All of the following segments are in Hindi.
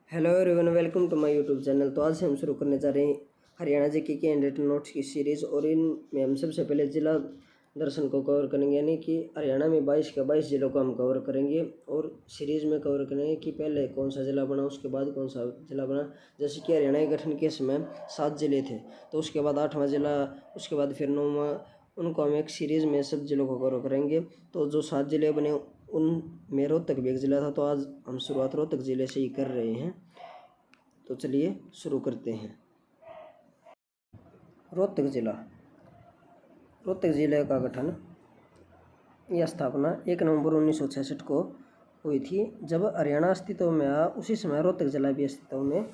Hello everyone, welcome to my YouTube channel. तो आज से हम शुरू करने जा रहे हैं हरियाणा जीके के हैंड रिटन नोट्स की सीरीज़। और इनमें हम सबसे पहले जिला दर्शन को कवर करेंगे, यानी कि हरियाणा में 22 के 22 जिलों को हम कवर करेंगे। और सीरीज़ में कवर करेंगे कि पहले कौन सा जिला बना, उसके बाद कौन सा जिला बना। जैसे कि हरियाणा के गठन के समय 7 जिले थे, तो उसके बाद 8वां जिला, उसके बाद फिर 9वां, उनको हम एक सीरीज़ में सब जिलों को कवर करेंगे। तो जो 7 जिले बने उनमें रोहतक भी एक जिला था, तो आज हम शुरुआत रोहतक जिले से ही कर रहे हैं। तो चलिए शुरू करते हैं। रोहतक जिला। रोहतक जिले का गठन या स्थापना 1 नवंबर 1966 को हुई थी। जब हरियाणा अस्तित्व में आया उसी समय रोहतक जिला भी अस्तित्व में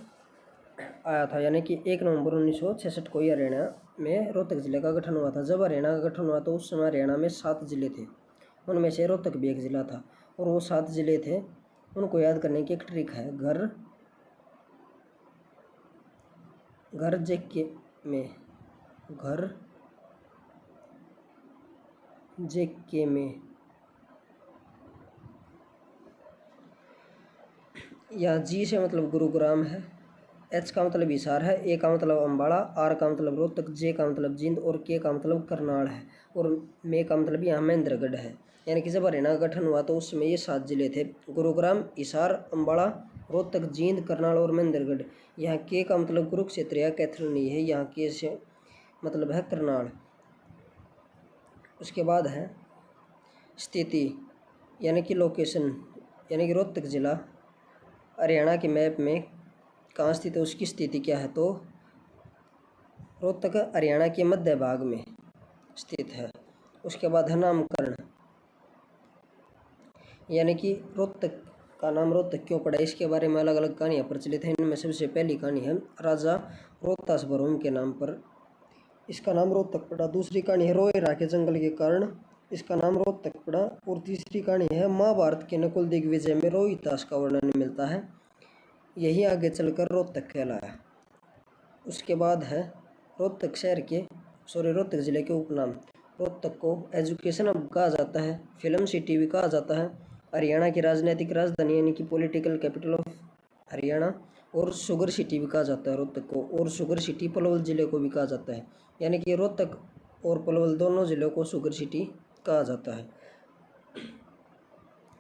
आया था, यानी कि 1 नवंबर 1966 को ही हरियाणा में रोहतक जिले का गठन हुआ था। जब हरियाणा का गठन हुआ तो उस समय हरियाणा में 7 जिले थे, उनमें से रोहतक भी एक जिला था। और वो 7 जिले थे, उनको याद करने की एक ट्रिक है। घर जेके में, घर जेके में, या जी से मतलब गुरुग्राम है, एच का मतलब हिसार है, ए का मतलब अम्बाड़ा, आर का मतलब रोहतक, जे का मतलब जींद और के का मतलब करनाल है, और मे का मतलब यहाँ महेंद्रगढ़ है। यानी कि जब हरियाणा का गठन हुआ तो उस समय ये 7 जिले थे: गुरुग्राम, हिसार, अम्बाड़ा, रोहतक, जींद, करनाल और महेंद्रगढ़। यहाँ के का मतलब कुरुक्षेत्र या कैथल है, यहाँ के से मतलब है करनाल। उसके बाद है स्थिति, यानी कि लोकेशन, यानी कि रोहतक जिला हरियाणा के मैप में कहाँ स्थित है, उसकी स्थिति क्या है। तो रोहतक हरियाणा के मध्य भाग में स्थित है। उसके बाद है नामकरण, यानी कि रोहतक का नाम रोहतक क्यों पड़ा, इसके बारे में अलग अलग कहानियाँ प्रचलित हैं। इनमें सबसे पहली कहानी है राजा रोहतास भरौम के नाम पर इसका नाम रोहतक पड़ा। दूसरी कहानी है रोयरा के जंगल के कारण इसका नाम रोहतक पड़ा। और तीसरी कहानी है महाभारत के नकुल दिग्विजय में रोहितास का वर्णन मिलता है, यही आगे चलकर रोहतक कहलाया। उसके बाद है रोहतक रोहतक जिले के उपनाम। रोहतक को एजुकेशन हब कहा जाता है, फिल्म सिटी भी कहा जाता है, हरियाणा की राजनीतिक राजधानी यानी कि पॉलिटिकल कैपिटल ऑफ हरियाणा, और शुगर सिटी भी कहा जाता है रोहतक को। और शुगर सिटी पलवल जिले को भी कहा जाता है, यानी कि रोहतक और पलवल दोनों जिलों को शुगर सिटी कहा जाता है।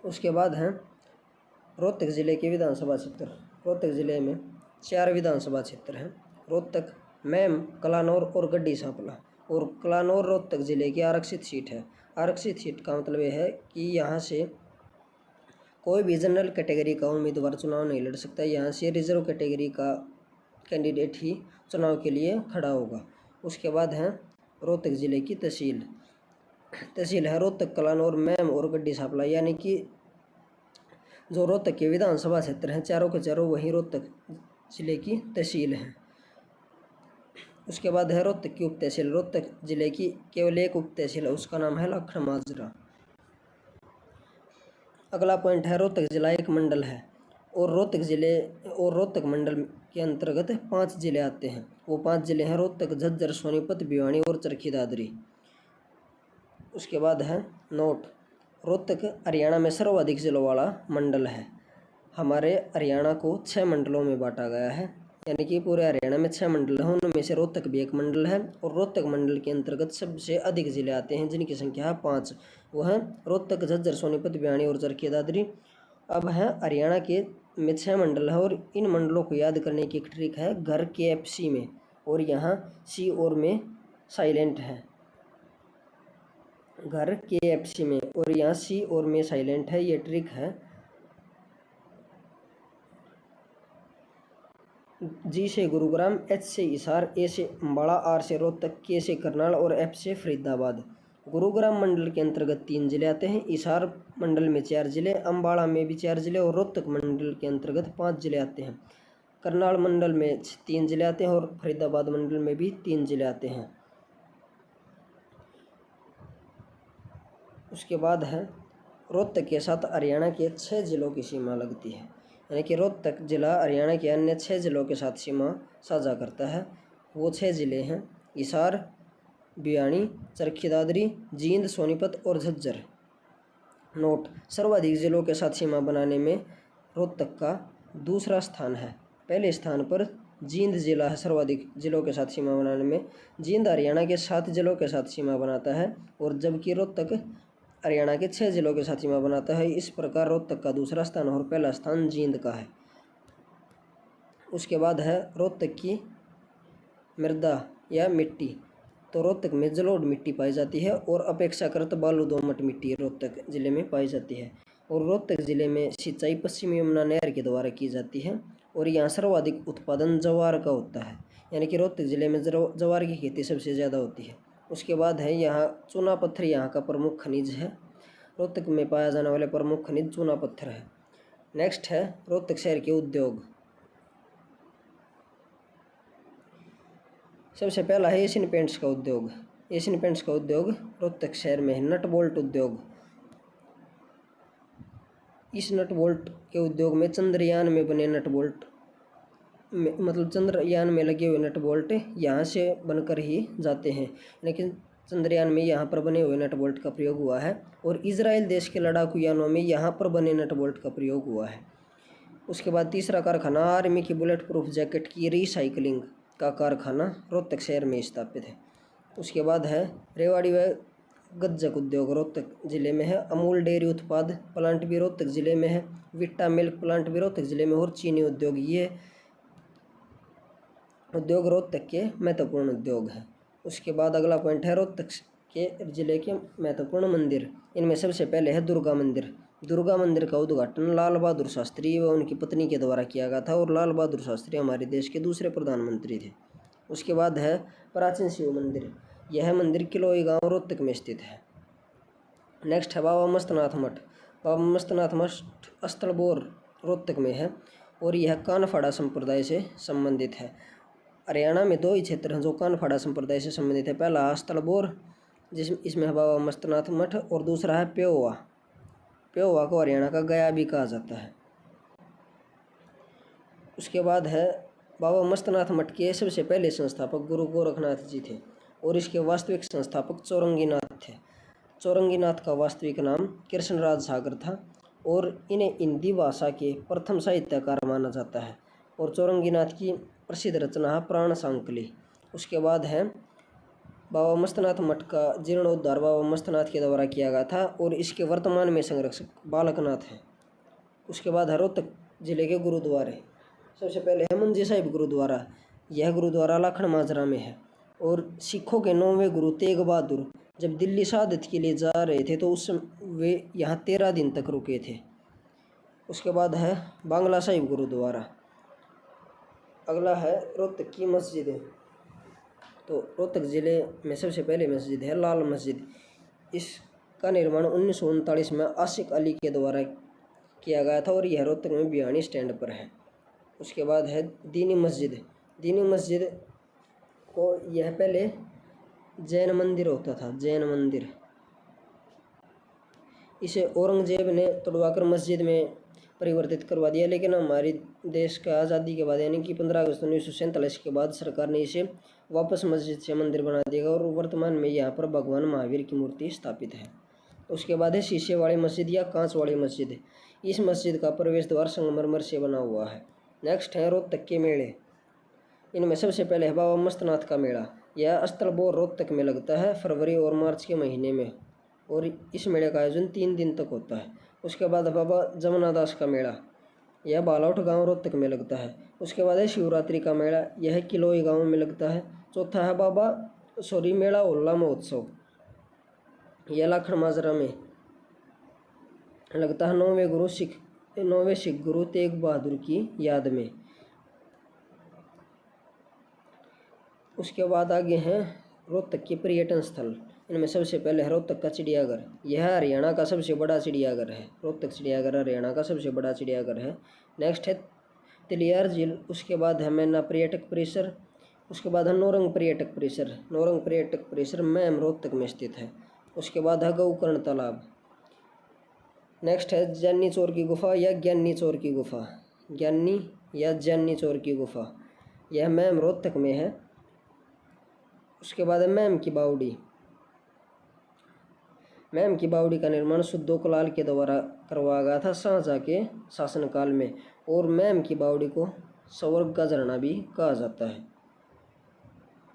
उसके बाद हैं रोहतक जिले के विधानसभा क्षेत्र। रोहतक जिले में 4 विधानसभा क्षेत्र हैं: रोहतक, मैम, कलानौर और गड्डी सांपला। और कलानौर रोहतक जिले की आरक्षित सीट है। आरक्षित सीट का मतलब यह है कि यहाँ से कोई भी जनरल कैटेगरी का उम्मीदवार चुनाव नहीं लड़ सकता, यहाँ से रिजर्व कैटेगरी का कैंडिडेट ही चुनाव के लिए खड़ा होगा। उसके बाद है रोहतक जिले की तहसील है रोहतक, कलानौर, मैम और गड्डी सांपला, यानी कि जो रोहतक के विधानसभा क्षेत्र हैं चारों के चारों वहीं रोहतक जिले की तहसील है। उसके बाद है रोहतक की उप तहसील। रोहतक जिले की केवल एक उप तहसील है, उसका नाम है लाखन माजरा। अगला पॉइंट है रोहतक जिला एक मंडल है, और रोहतक मंडल के अंतर्गत 5 जिले आते हैं। वो 5 जिले हैं रोहतक, झज्जर, सोनीपत, भिवानी और चरखी दादरी। उसके बाद है नोट, रोहतक हरियाणा में सर्वाधिक जिलों वाला मंडल है। हमारे हरियाणा को 6 मंडलों में बांटा गया है, यानी कि पूरे हरियाणा में 6 मंडल हैं, उनमें से रोहतक भी एक मंडल है। और रोहतक मंडल के अंतर्गत सबसे अधिक जिले आते हैं, जिनकी संख्या है 5। वो हैं रोहतक, झज्जर, सोनीपत, भिवानी और चरखी दादरी। अब है हरियाणा के में 6 मंडल है, और इन मंडलों को याद करने की एक ट्रिक है घर के KFC में, और यहाँ सी और में साइलेंट है। घर KFC में और यहाँ सी और में साइलेंट है, ये ट्रिक है। जी से गुरुग्राम, एच से हिसार, ए से अम्बाड़ा, आर से रोहतक, के से करनाल और एफ से फरीदाबाद। गुरुग्राम मंडल के अंतर्गत 3 जिले आते हैं, हिसार मंडल में 4 जिले, अम्बाड़ा में भी 4 जिले और रोहतक मंडल के अंतर्गत 5 जिले आते हैं। करनाल मंडल में 3 जिले आते हैं और फरीदाबाद मंडल में भी 3 जिले आते हैं। उसके बाद है रोहतक के साथ हरियाणा के 6 जिलों की सीमा लगती है, यानी कि रोहतक जिला हरियाणा के अन्य 6 जिलों के साथ सीमा साझा करता है। वो 6 जिले हैं हिसार, भिवानी, चरखी दादरी, जींद, सोनीपत और झज्जर। नोट, सर्वाधिक जिलों के साथ सीमा बनाने में रोहतक का दूसरा स्थान है। पहले स्थान पर जींद जिला है सर्वाधिक जिलों के साथ सीमा बनाने में। जींद हरियाणा के 7 जिलों के साथ सीमा बनाता है और जबकि रोहतक हरियाणा के 6 जिलों के साथ सीमा बनाता है। इस प्रकार रोहतक का दूसरा स्थान और पहला स्थान जींद का है। उसके बाद है रोहतक की मृदा या मिट्टी। तो रोहतक में जलोढ़ मिट्टी पाई जाती है और अपेक्षाकृत बालू दोमट मिट्टी रोहतक जिले में पाई जाती है। और रोहतक जिले में सिंचाई पश्चिमी यमुना नहर के द्वारा की जाती है और यहाँ सर्वाधिक उत्पादन ज्वार का होता है, यानी कि रोहतक जिले में ज्वार की खेती सबसे ज़्यादा होती है। उसके बाद है यहाँ चूना पत्थर यहाँ का प्रमुख खनिज है। रोहतक में पाया जाने वाले प्रमुख खनिज चूना पत्थर है। नेक्स्ट है रोहतक शहर के उद्योग। सबसे पहला है एशियन पेंट्स का उद्योग। एशियन पेंट्स का उद्योग रोहतक शहर में है। नट बोल्ट उद्योग। इस नट बोल्ट के उद्योग में चंद्रयान में बने नट बोल्ट मतलब चंद्रयान में लगे हुए नट बोल्ट यहाँ से बनकर ही जाते हैं, लेकिन चंद्रयान में यहाँ पर बने हुए नट बोल्ट का प्रयोग हुआ है। और इजराइल देश के लड़ाकू यानों में यहाँ पर बने नट बोल्ट का प्रयोग हुआ है। उसके बाद तीसरा कारखाना आर्मी की बुलेट प्रूफ जैकेट की रिसाइकलिंग का कारखाना रोहतक शहर में स्थापित है। उसके बाद है रेवाड़ी व गज्जक उद्योग रोहतक जिले में है। अमूल डेयरी उत्पाद प्लांट भी रोहतक जिले में है। विट्टा मिल्क प्लांट भी रोहतक जिले में। और चीनी उद्योग, ये उद्योग रोहतक के महत्वपूर्ण उद्योग हैं। उसके बाद अगला पॉइंट है रोहतक के जिले के महत्वपूर्ण मंदिर। इनमें सबसे पहले है दुर्गा मंदिर। दुर्गा मंदिर का उद्घाटन लाल बहादुर शास्त्री व उनकी पत्नी के द्वारा किया गया था और लाल बहादुर शास्त्री हमारे देश के दूसरे प्रधानमंत्री थे। उसके बाद है प्राचीन शिव मंदिर। यह मंदिर किलोई गांव रोहतक में स्थित है। नेक्स्ट है बाबा मस्तनाथ मठ। बाबा मस्तनाथ मठ अस्तलबोर रोहतक में है और यह कानफाड़ा संप्रदाय से संबंधित है। हरियाणा में 2 ही क्षेत्र हैं जो कानफाड़ा संप्रदाय से संबंधित है। पहला अस्तलबोर इसमें है बाबा मस्तनाथ मठ और दूसरा है प्योवा। प्योवा को हरियाणा का गया भी कहा जाता है। उसके बाद है बाबा मस्तनाथ मठ के सबसे पहले संस्थापक गुरु गोरखनाथ जी थे और इसके वास्तविक संस्थापक चौरंगीनाथ थे। चौरंगीनाथ का वास्तविक नाम कृष्णराज सागर था और इन्हें हिंदी भाषा के प्रथम साहित्यकार माना जाता है। और चौरंगीनाथ की प्रसिद्ध रचना है प्राण सांकली। उसके बाद है बाबा मस्तनाथ मठ का जीर्णोद्धार बाबा मस्तनाथ के द्वारा किया गया था और इसके वर्तमान में संरक्षक बालकनाथ हैं। उसके बाद है रोहतक जिले के गुरुद्वारे। सबसे पहले है मंजी साहिब गुरुद्वारा। यह गुरुद्वारा लाखन माजरा में है और सिखों के 9वें गुरु तेग बहादुर जब दिल्ली शहादत के लिए जा रहे थे तो उस वे यहाँ 13 दिन तक रुके थे। उसके बाद है बांग्ला साहिब गुरुद्वारा। अगला है रोहतक की मस्जिदें। तो रोहतक ज़िले में सबसे पहले मस्जिद है लाल मस्जिद। इसका निर्माण 1939 में आशिक अली के द्वारा किया गया था और यह रोहतक में बिहानी स्टैंड पर है। उसके बाद है दीनी मस्जिद। दीनी मस्जिद को यह पहले जैन मंदिर होता था, जैन मंदिर। इसे औरंगजेब ने तोड़वाकर मस्जिद में परिवर्तित करवा दिया, लेकिन हमारे देश का आज़ादी के बाद यानी कि 15 अगस्त 1947 के बाद सरकार ने इसे वापस मस्जिद से मंदिर बना दिया और वर्तमान में यहाँ पर भगवान महावीर की मूर्ति स्थापित है। उसके बाद है शीशे वाली मस्जिद या कांच वाली मस्जिद। इस मस्जिद का प्रवेश द्वार संगमरमर से बना हुआ है। नेक्स्ट है रोहतक के मेले। इनमें सबसे पहले है बाबा मस्तनाथ का मेला। यह अस्तलबोर रोहतक में लगता है फरवरी और मार्च के महीने में और इस मेले का आयोजन 3 दिन तक होता है। उसके बाद बाबा जमुना दास का मेला। यह बालाउठ गांव रोहतक में लगता है। उसके बाद है शिवरात्रि का मेला। यह किलोई गांव में लगता है। चौथा है मेला होला महोत्सव। यह लाखन माजरा में लगता है 9वें सिख गुरु तेग बहादुर की याद में। उसके बाद आगे हैं रोहतक के पर्यटन स्थल। इनमें सबसे पहले है रोहतक का चिड़ियाघर। यह हरियाणा का सबसे बड़ा चिड़ियाघर है। रोहतक चिड़ियाघर हरियाणा का सबसे बड़ा चिड़ियाघर है। नेक्स्ट है तिलियार झील। उसके बाद है मैना पर्यटक परिसर। उसके बाद है नौरंग पर्यटक परिसर। नौरंग पर्यटक परिसर मैम रोहतक में स्थित है। उसके बाद है गौकर्ण तालाब। नेक्स्ट है ज्ञानी चोर की गुफा या ज्ञानी चोर की गुफा। ज्ञानी या ज्ञानी चोर की गुफा, यह मैम रोहतक में है। उसके बाद है मैम की बावड़ी। मैम की बावड़ी का निर्माण सुद्धोकलाल के द्वारा करवाया गया था शाहजहाँ के शासनकाल में और मैम की बावड़ी को स्वर्ग का झरना भी कहा जाता है।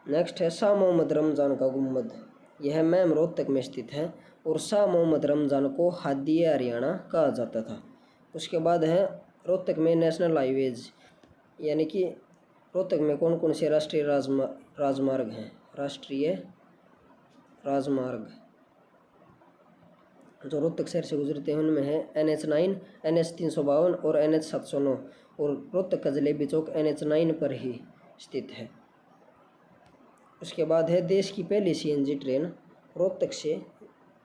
नेक्स्ट है शाह मोहम्मद रमज़ान का गुम्बद। यह मैम रोहतक में स्थित है और शाह मोहम्मद रमज़ान को हादी हरियाणा कहा जाता था। उसके बाद है रोहतक में नेशनल हाईवेज, यानी कि रोहतक में कौन कौन से राष्ट्रीय राजमार्ग हैं। राष्ट्रीय राजमार्ग जो रोहतक शहर से गुजरते हैं उनमें है NH9, NH 352 और NH 709, और रोहतक का जलेबी चौक NH 9 पर ही स्थित है। उसके बाद है देश की पहली CNG ट्रेन रोहतक से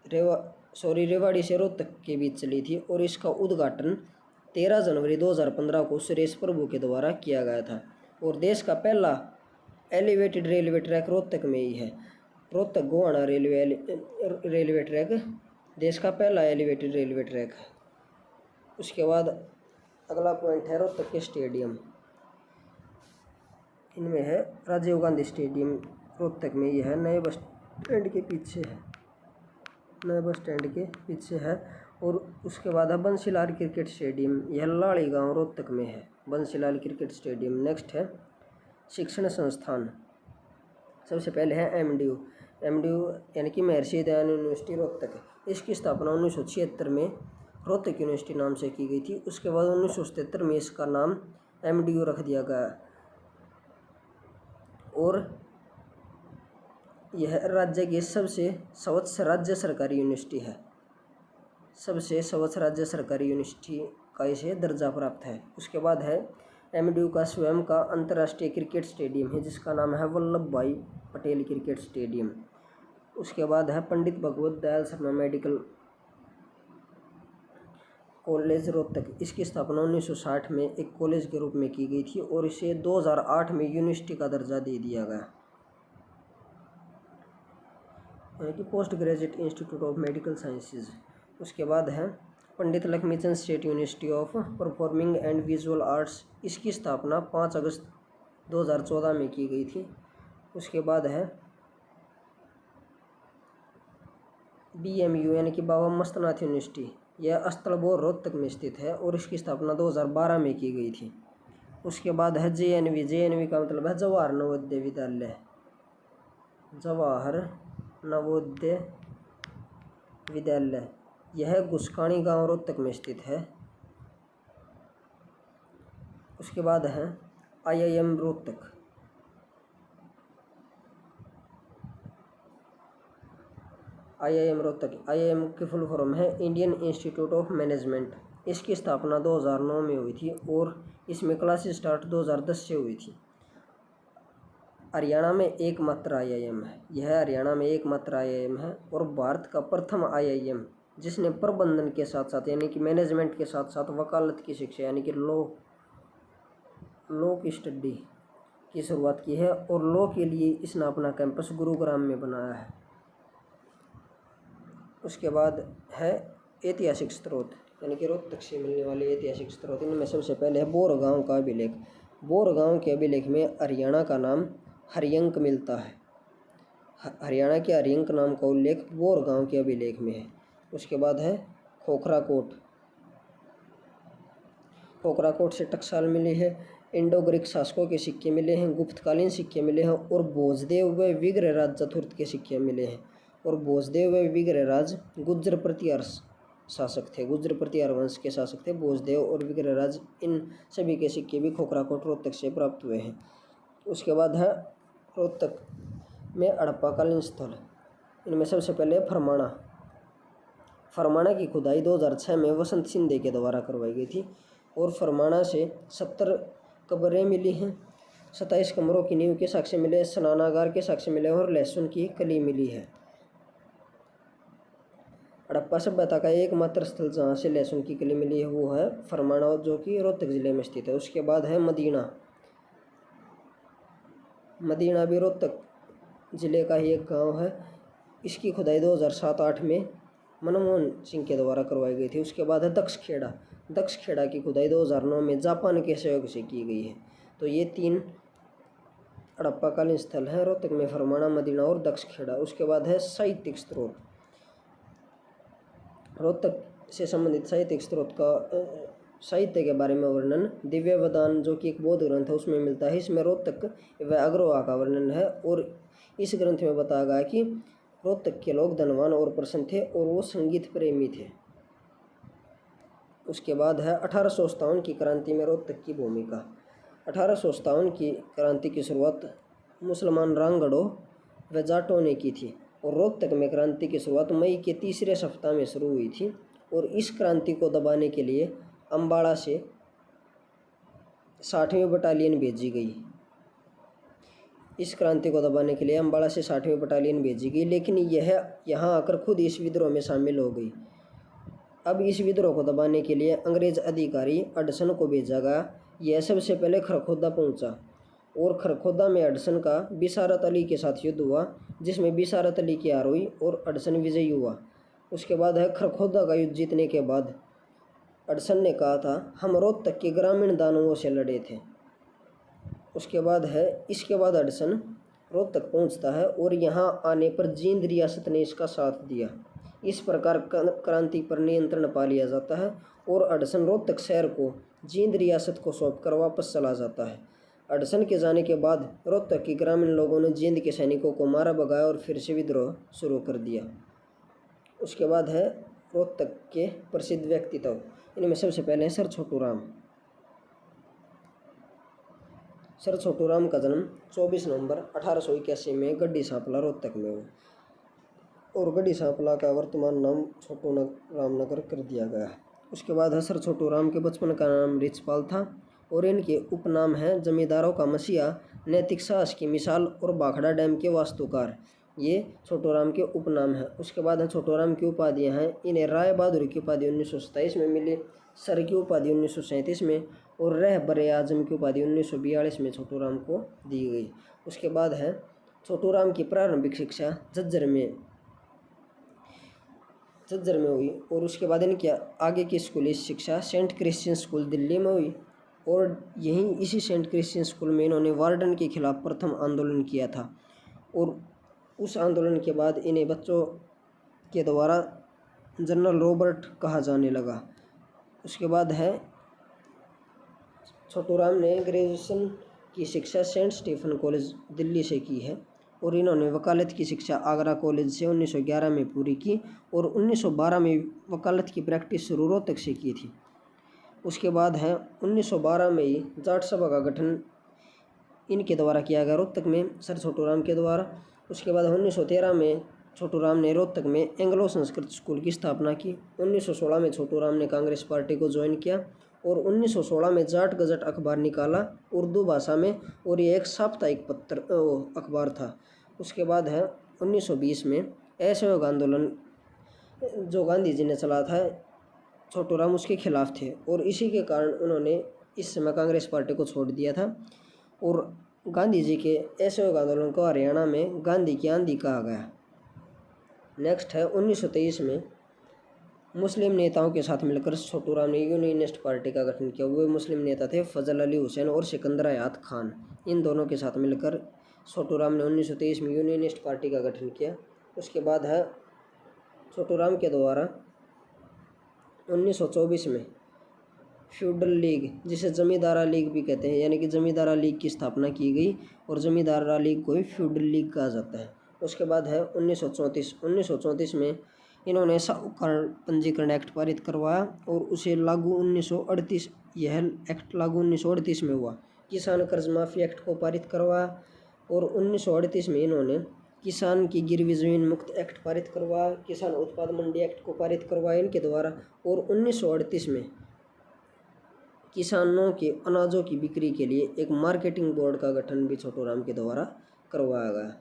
रेवाड़ी से रोहतक के बीच चली थी और इसका उद्घाटन 13 जनवरी 2015 को सुरेश प्रभु के द्वारा किया गया था। और देश का पहला एलिवेटेड रेलवे ट्रैक रोहतक में ही है। रोहतक गोहाना रेलवे ट्रैक देश का पहला एलिवेटेड रेलवे ट्रैक है। उसके बाद अगला पॉइंट है रोहतक के स्टेडियम। इनमें है राजीव गांधी स्टेडियम रोहतक में यह है, नए बस स्टैंड के पीछे है, नए बस स्टैंड के पीछे है। और उसके बाद है बंसीलाल क्रिकेट स्टेडियम, यह लाड़ी गांव रोहतक में है, बंसीलाल क्रिकेट स्टेडियम। नेक्स्ट है शिक्षण संस्थान। सबसे पहले है MDU यानी कि महर्षि दयानंद यूनिवर्सिटी रोहतक। इसकी स्थापना 1976 में रोहतक यूनिवर्सिटी नाम से की गई थी। उसके बाद 1977 में इसका नाम MDU रख दिया गया और यह राज्य की सबसे स्वच्छ राज्य सरकारी यूनिवर्सिटी है। सबसे स्वच्छ राज्य सरकारी यूनिवर्सिटी का इसे दर्जा प्राप्त है। उसके बाद है MDU का स्वयं का अंतर्राष्ट्रीय क्रिकेट स्टेडियम है जिसका नाम है वल्लभ भाई पटेल क्रिकेट स्टेडियम। उसके बाद है पंडित भगवत दयाल शर्मा मेडिकल कॉलेज रोहतक। इसकी स्थापना 1960 में एक कॉलेज के रूप में की गई थी और इसे 2008 में यूनिवर्सिटी का दर्जा दे दिया गया, यानी कि post graduate institute of medical sciences. उसके बाद है Pandit Lakshmichand state university of performing and visual arts. इसकी स्थापना 5 अगस्त 2014 में की गई थी। उसके बाद है BMU यानी कि बाबा मस्तनाथ यूनिवर्सिटी। यह अस्तलबोर रोहतक में स्थित है और इसकी स्थापना 2012 में की गई थी। उसके बाद है JNV का मतलब है जवाहर नवोदय विद्यालय, जवाहर नवोदय विद्यालय। यह गुस्काणी गांव रोहतक में स्थित है। उसके बाद है IIM रोहतक। IIM की फुल फॉर्म है इंडियन इंस्टीट्यूट ऑफ मैनेजमेंट। इसकी स्थापना 2009 में हुई थी और इसमें क्लासेस स्टार्ट 2010 से हुई थी। हरियाणा में एकमात्र IIM है, यह हरियाणा में एकमात्र IIM है और भारत का प्रथम IIM जिसने प्रबंधन के साथ साथ यानी कि मैनेजमेंट के साथ साथ वकालत की शिक्षा यानी कि लॉ की स्टडी की शुरुआत की है और लॉ के लिए इसने अपना कैंपस गुरुग्राम में बनाया है। उसके बाद है ऐतिहासिक स्रोत यानी कि रोहतक से मिलने वाले ऐतिहासिक स्रोत। इनमें सबसे पहले है बोर गांव का अभिलेख। बोर गांव के अभिलेख में हरियाणा का नाम हरियंक मिलता है। हरियाणा के हरियंक नाम का उल्लेख बोर गांव के अभिलेख में है। उसके बाद है खोखरा कोट से टकसाल मिली है। इंडो ग्रीक शासकों के सिक्के मिले हैं, गुप्तकालीन सिक्के मिले हैं और भोजदेव व विग्रहराज चतुर्थ के सिक्के मिले हैं। और भोजदेव व विग्रहराज गुर्जर प्रतिहार शासक थे, गुर्जर प्रतिहार वंश के शासक थे भोजदेव और विग्रहराज। इन सभी के सिक्के भी खोखरा कोट रोहतक से प्राप्त हुए हैं। उसके बाद है रोहतक में हड़प्पाकालीन स्थल। इनमें सबसे पहले फरमाना की खुदाई 2006 में वसंत सिंधे के द्वारा करवाई गई थी और फरमाना से 70 कब्रें मिली हैं, 27 कमरों की नींव के साक्ष्य मिले, स्नानागार के साक्ष्य मिले और लहसुन की कली मिली है। हड़प्पा सभ्यता का एकमात्र स्थल जहाँ से लहसुन की कली मिली है वो है फरमाना जो कि रोहतक ज़िले में स्थित है। उसके बाद है मदीना भी रोहतक ज़िले का ही एक गांव है। इसकी खुदाई 2007-8 में मनमोहन सिंह के द्वारा करवाई गई थी। उसके बाद है दक्ष खेड़ा की खुदाई 2009 में जापान के सहयोग से की गई है। तो ये 3 हड़प्पाकालीन स्थल हैं रोहतक में, फरमाना, मदीना और दक्ष खेड़ा। उसके बाद है साहित्यिक स्रोत। रोहतक से संबंधित साहित्यिक स्रोत का साहित्य के बारे में वर्णन दिव्य वदान जो कि एक बौद्ध ग्रंथ है उसमें मिलता है। इसमें रोहतक व अग्रवाह का वर्णन है और इस ग्रंथ में बताया गया कि रोहतक के लोग धनवान और प्रसन्न थे और वो संगीत प्रेमी थे। उसके बाद है 1857 की क्रांति में रोहतक की भूमिका। 1857 की क्रांति की शुरुआत मुसलमान रांगड़ों व जाटों ने की थी और रोहतक में क्रांति की शुरुआत मई के तीसरे सप्ताह में शुरू हुई थी और इस क्रांति को दबाने के लिए अम्बाड़ा से 60वीं बटालियन भेजी गई। इस क्रांति को दबाने के लिए अम्बाड़ा से 60वीं बटालियन भेजी गई, लेकिन यह यहाँ आकर खुद इस विद्रोह में शामिल हो गई। अब इस विद्रोह को दबाने के लिए अंग्रेज अधिकारी हडसन को भेजा गया। यह सबसे पहले खरखोदा पहुंचा और खरखोदा में हडसन का बिसारत अली के साथ युद्ध हुआ, जिसमें बिसारत अली की हार हुई और हडसन विजयी हुआ। उसके बाद है खरखोदा का युद्ध जीतने के बाद हडसन ने कहा था हम रोहतक के ग्रामीण दानवों से लड़े थे। उसके बाद है इसके बाद हडसन रोहतक पहुंचता है और यहाँ आने पर जींद रियासत ने इसका साथ दिया। इस प्रकार क्रांति पर नियंत्रण पा लिया जाता है और हडसन रोहतक शहर को जींद रियासत को सौंपकर वापस चला जाता है। हडसन के जाने के बाद रोहतक के ग्रामीण लोगों ने जींद के सैनिकों को मारा भगाया और फिर से विद्रोह शुरू कर दिया। उसके बाद है रोहतक के प्रसिद्ध व्यक्तित्व। इनमें सबसे पहले है सर छोटू राम। सर छोटू राम का जन्म 24 नवंबर 1881 में गड्डी सांपला रोहतक में हुआ और गड्डी सांपला का वर्तमान नाम छोटू रामनगर कर दिया गया। उसके बाद है सर छोटू राम के बचपन का नाम रिचपाल था और इनके उपनाम हैं जमींदारों का मसीहा, नैतिक साहस की मिसाल और भाखड़ा डैम के वास्तुकार। ये छोटू राम के उपनाम हैं। उसके बाद है छोटू राम की उपाधियाँ हैं। इन्हें राय बहादुर की उपाधि 1927 में मिली, सर की उपाधि 1937 में और रहबर आजम की उपाधि 1942 में छोटू राम को दी गई। उसके बाद है छोटू राम की प्रारंभिक शिक्षा झज्जर में हुई और उसके बाद इनकी आगे की स्कूली शिक्षा सेंट क्रिश्चियन स्कूल दिल्ली में हुई और यहीं इसी सेंट क्रिश्चियन स्कूल में इन्होंने वार्डन के खिलाफ प्रथम आंदोलन किया था और उस आंदोलन के बाद इन्हें बच्चों के द्वारा जनरल रॉबर्ट कहा जाने लगा। उसके बाद है छोटू राम ने ग्रेजुएशन की शिक्षा सेंट स्टीफन कॉलेज दिल्ली से की है और इन्होंने वकालत की शिक्षा आगरा कॉलेज से 1911 में पूरी की और 1912 में वकालत की प्रैक्टिस शुरू रोहतक से की थी। उसके बाद है 1912 में ही जाट सभा का गठन इनके द्वारा किया गया रोहतक में सर छोटू राम के द्वारा। उसके बाद 1913 में छोटू राम ने रोहतक में एंग्लो संस्कृत स्कूल की स्थापना की। 1916 में छोटू राम ने कांग्रेस पार्टी को ज्वाइन किया और 1916 में जाट गजट अखबार निकाला उर्दू भाषा में और ये एक साप्ताहिक अखबार था। उसके बाद है 1920 में असहयोग आंदोलन जो गांधी जी ने चला था, छोटू राम उसके खिलाफ थे और इसी के कारण उन्होंने इस समय कांग्रेस पार्टी को छोड़ दिया था और गांधी जी के असहयोग आंदोलन को हरियाणा में गांधी की आंधी कहा गया। नेक्स्ट है 1923 में मुस्लिम नेताओं के साथ मिलकर छोटू राम ने यूनियनिस्ट पार्टी का गठन किया। वे मुस्लिम नेता थे फजल अली हुसैन और सिकंदर हयात खान। इन दोनों के साथ मिलकर छोटू राम ने 1923 में यूनियनिस्ट पार्टी का गठन किया। उसके बाद है छोटू राम के द्वारा 1924 में फ्यूडल लीग, जिसे जमींदारा लीग भी कहते हैं, यानी कि जमींदारा लीग की स्थापना की गई और जमींदारा लीग को ही फ्यूडल लीग कहा जाता है। उसके बाद है 1934 में इन्होंने साहूकार पंजीकरण एक्ट पारित करवाया और उसे लागू 1938 यह एक्ट लागू 1938 में हुआ। किसान कर्ज माफ़ी एक्ट को पारित करवाया और 1938 में इन्होंने किसान की गिरवी जमीन मुक्त एक्ट पारित करवाया। किसान उत्पाद मंडी एक्ट को पारित करवाया इनके द्वारा और 1938 में किसानों के अनाजों की बिक्री के लिए एक मार्केटिंग बोर्ड का गठन भी छोटू राम के द्वारा करवाया गया।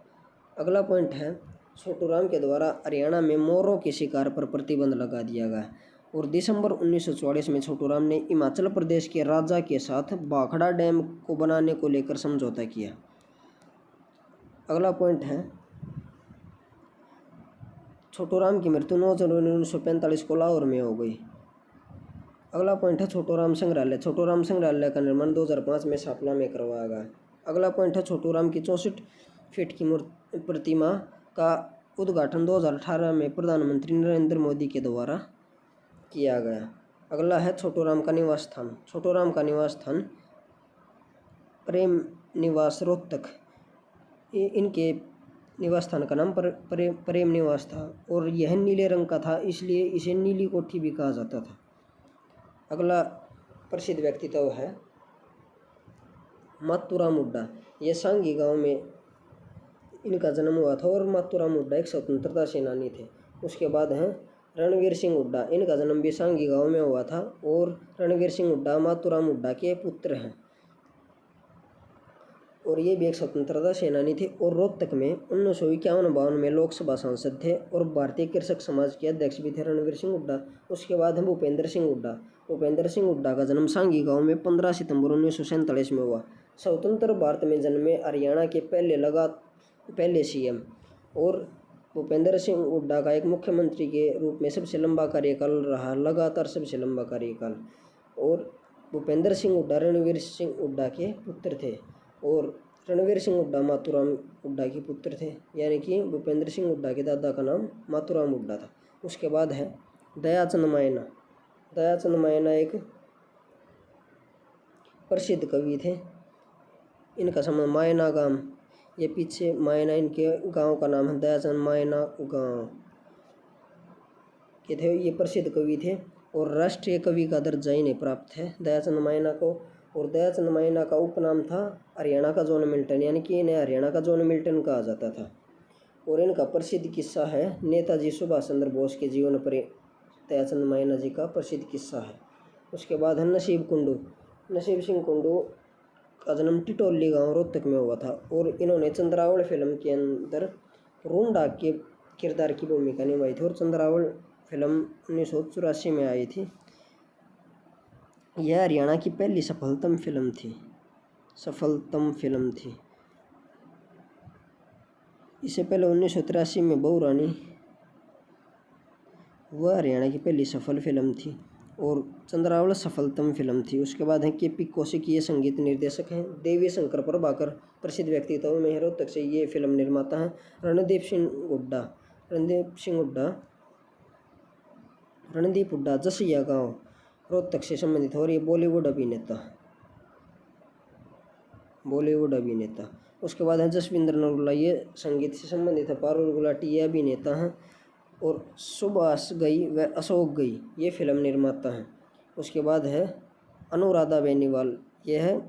अगला पॉइंट है छोटू राम के द्वारा हरियाणा में मोरों के शिकार पर प्रतिबंध लगा दिया गया और दिसंबर 1944 में छोटू राम ने हिमाचल प्रदेश के राजा के साथ भाखड़ा डैम को बनाने को लेकर समझौता किया। अगला पॉइंट है छोटू राम की मृत्यु 9 जनवरी 1945 को लाहौर में हो गई। अगला पॉइंट है छोटू राम संग्रहालय। छोटू राम संग्रहालय का निर्माण 2005 में स्थापना में करवाया गया। अगला पॉइंट है छोटू राम की 64 फीट की प्रतिमा का उद्घाटन 2018 में प्रधानमंत्री नरेंद्र मोदी के द्वारा किया गया। अगला है छोटूराम का निवास स्थान। छोटूराम का निवास स्थान प्रेम निवास रोहतक, ये इनके निवास स्थान का नाम प्रेम निवास था और यह नीले रंग का था, इसलिए इसे नीली कोठी भी कहा जाता था। अगला प्रसिद्ध व्यक्तित्व है मातूराम हुड्डा। ये सांगी गांव में इनका जन्म हुआ था और मातूराम हुड्डा एक स्वतंत्रता सेनानी थे। उसके बाद हैं रणवीर सिंह हुड्डा। इनका जन्म भी सांगी गांव में हुआ था और रणवीर सिंह हुड्डा मातूराम हुड्डा के पुत्र हैं और ये भी एक स्वतंत्रता सेनानी थे और रोहतक में 1951-52 में लोकसभा सांसद थे और भारतीय कृषक समाज के अध्यक्ष भी थे रणवीर सिंह हुड्डा। उसके बाद है भूपेंद्र सिंह हुड्डा। भूपेंद्र सिंह हुड्डा का जन्म सांगी गांव में 15 सितंबर 1947 में हुआ। स्वतंत्र भारत में जन्मे हरियाणा के पहले सीएम और भूपेंद्र सिंह हुड्डा का एक मुख्यमंत्री के रूप में सबसे लंबा कार्यकाल रहा, लगातार सबसे लंबा कार्यकाल। और भूपेंद्र सिंह हुड्डा रणवीर सिंह हुड्डा के पुत्र थे और रणवीर सिंह हुड्डा मातूराम हुड्डा के पुत्र थे, यानी कि भूपेंद्र सिंह हुड्डा के दादा का नाम मातूराम हुड्डा था। उसके बाद है दयाचंद मायना। दयाचंद मायना एक प्रसिद्ध कवि थे। इनका समय मायना गांव, ये पीछे मायना इनके गांव का नाम है, दयाचंद मायना गांव के थे। ये प्रसिद्ध कवि थे और राष्ट्रीय कवि का दर्जा इन्हें प्राप्त है दयाचंद मायना को। और दयाचंद मायना का उपनाम था हरियाणा का जॉन मिल्टन, यानी कि इन्हें हरियाणा का जॉन मिल्टन कहा जाता था। और इनका प्रसिद्ध किस्सा है नेताजी सुभाष चंद्र बोस के जीवन पर दयाचंद मायना जी का प्रसिद्ध किस्सा है। उसके बाद है नसीब कुंडू। नसीब सिंह कुंडू का जन्म टिटोली गांव रोहतक में हुआ था और इन्होंने चंद्रावल फिल्म के अंदर रूम डाक के किरदार की भूमिका निभाई थी और चंद्रावल फिल्म 1984 में आई थी। यह हरियाणा की पहली सफलतम फिल्म थी। इससे पहले 1983 में बहू रानी वह हरियाणा की पहली सफल फिल्म थी और चंद्रावल सफलतम फिल्म थी। उसके बाद है के.पी. कौशिक, ये संगीत निर्देशक हैं। देवी शंकर प्रभाकर प्रसिद्ध व्यक्तित्व में रोहतक से ये फिल्म निर्माता हैं। रणदीप हुड्डा जसिया गांव रोहतक से संबंधित और ये बॉलीवुड अभिनेता। उसके बाद है जसविंदर नरूला, ये संगीत से संबंधित है। पारुल गुलाटी ये अभिनेता हैं और सुभाष घई व अशोक घई ये फिल्म निर्माता हैं। उसके बाद है अनुराधा बेनीवाल, यह है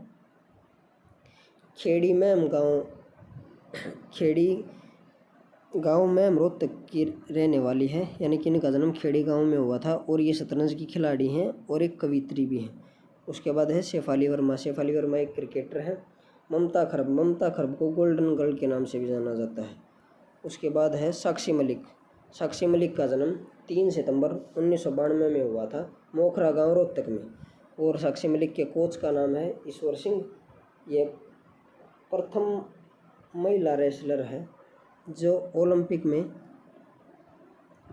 खेड़ी गांव में रोहतक की रहने वाली है, यानी कि इनका जन्म खेड़ी गांव में हुआ था और ये शतरंज की खिलाड़ी हैं और एक कवित्री भी हैं। उसके बाद है शेफाली वर्मा। शेफाली वर्मा एक क्रिकेटर हैं। ममता खरब को गोल्डन गर्ल के नाम से भी जाना जाता है। उसके बाद है साक्षी मलिक का जन्म 3 सितंबर 1992 में हुआ था मोखरा गांव रोहतक में और साक्षी मलिक के कोच का नाम है ईश्वर सिंह। ये प्रथम महिला रेसलर है जो ओलंपिक में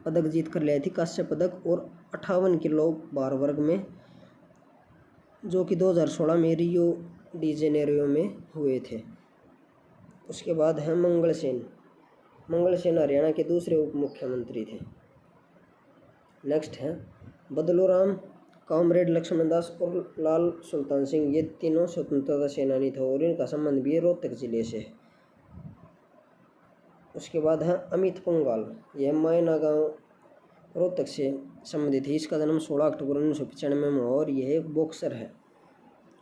पदक जीत कर लाई थी, कांस्य पदक, और 58 किलो भार वर्ग में, जो कि 2016 में रियो डी जेनेरियो में हुए थे। उसके बाद है मंगल सेन हरियाणा के दूसरे उप मुख्यमंत्री थे। नेक्स्ट है बदलूराम, कॉमरेड लक्ष्मण दास और लाल सुल्तान सिंह, ये तीनों स्वतंत्रता सेनानी थे और इनका संबंध भी रोहतक जिले से है। उसके बाद है अमित पंगाल, यह मायना गांव रोहतक से संबंधित है। इसका जन्म 16 अक्टूबर 1995 में हुआ और यह एक बॉक्सर है।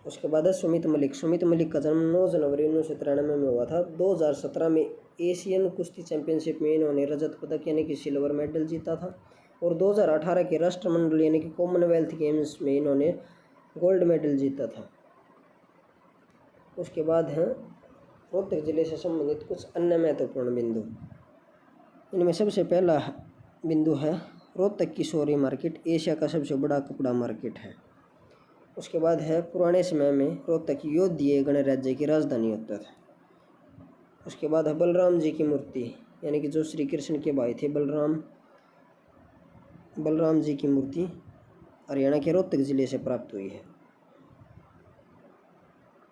उसके बाद है सुमित मलिक का जन्म 9 जनवरी 1993 में हुआ था। 2017 में एशियन कुश्ती चैंपियनशिप में इन्होंने रजत पदक यानी कि सिल्वर मेडल जीता था और 2018 के राष्ट्रमंडल यानी कि कॉमनवेल्थ गेम्स में इन्होंने गोल्ड मेडल जीता था। उसके बाद हैं रोहतक जिले से संबंधित कुछ अन्य महत्वपूर्ण बिंदु। इनमें सबसे पहला बिंदु है रोहतक की शौरी मार्केट, एशिया का सबसे बड़ा कपड़ा मार्केट है। उसके बाद है पुराने समय में रोहतक योध्य गणराज्य की राजधानी होता था। उसके बाद है बलराम जी की मूर्ति, यानी कि जो श्री कृष्ण के भाई थे बलराम जी की मूर्ति हरियाणा के रोहतक जिले से प्राप्त हुई है।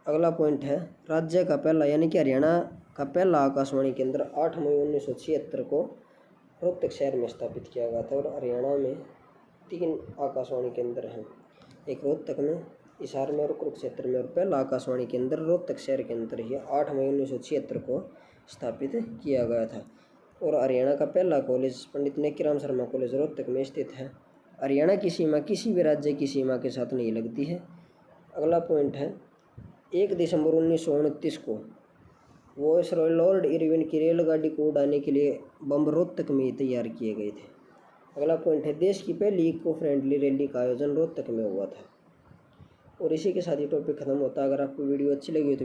अगला पॉइंट है राज्य का पहला यानी कि हरियाणा का पहला आकाशवाणी केंद्र 8 मई 1976 को रोहतक शहर में स्थापित किया गया था और हरियाणा में 3 आकाशवाणी केंद्र हैं, एक रोहतक में, हिसार में और कुरुक्षेत्र में। और पहला आकाशवाणी केंद्र रोहतक शहर के अंदर ही 8 मई 1976 को स्थापित किया गया था। और हरियाणा का पहला कॉलेज पंडित नेकीराम शर्मा कॉलेज रोहतक में स्थित है। हरियाणा की सीमा किसी भी राज्य की सीमा के साथ नहीं लगती है। अगला पॉइंट है 1 दिसंबर 1929 को वायसरॉय लॉर्ड इरविन की रेलगाड़ी को उड़ाने के लिए बम रोहतक में ही तैयार किए गए थे। अगला पॉइंट है देश की पहली इको फ्रेंडली रैली का आयोजन रोहतक में हुआ था। और इसी के साथ ये टॉपिक खत्म होता है। अगर आपको वीडियो अच्छी लगी हो तो